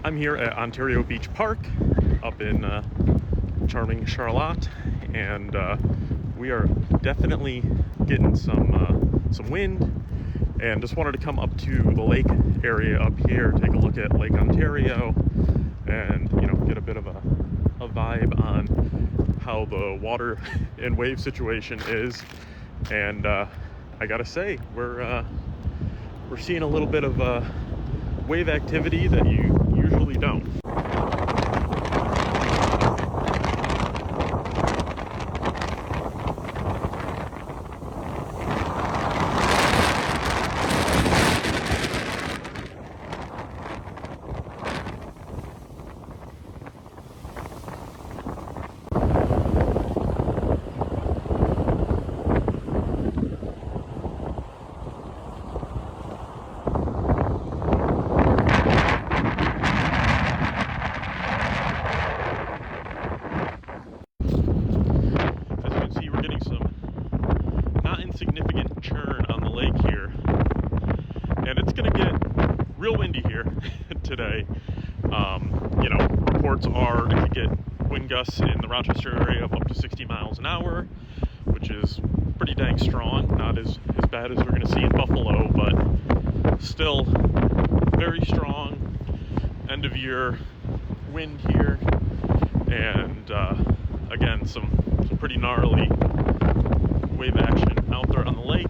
I'm here at Ontario Beach Park up in charming Charlotte, and we are definitely getting some wind, and just wanted to come up to the lake area up here, take a look at Lake Ontario, and get a bit of a vibe on how the water and wave situation is. And I gotta say, we're seeing a little bit of wave activity that you usually don't. Significant churn on the lake here, and it's going to get real windy here today. Reports are it could get wind gusts in the Rochester area of up to 60 miles an hour, which is pretty dang strong. Not as bad as we're going to see in Buffalo, but still very strong end of year wind here. And again, some pretty gnarly wave action out there on the lake.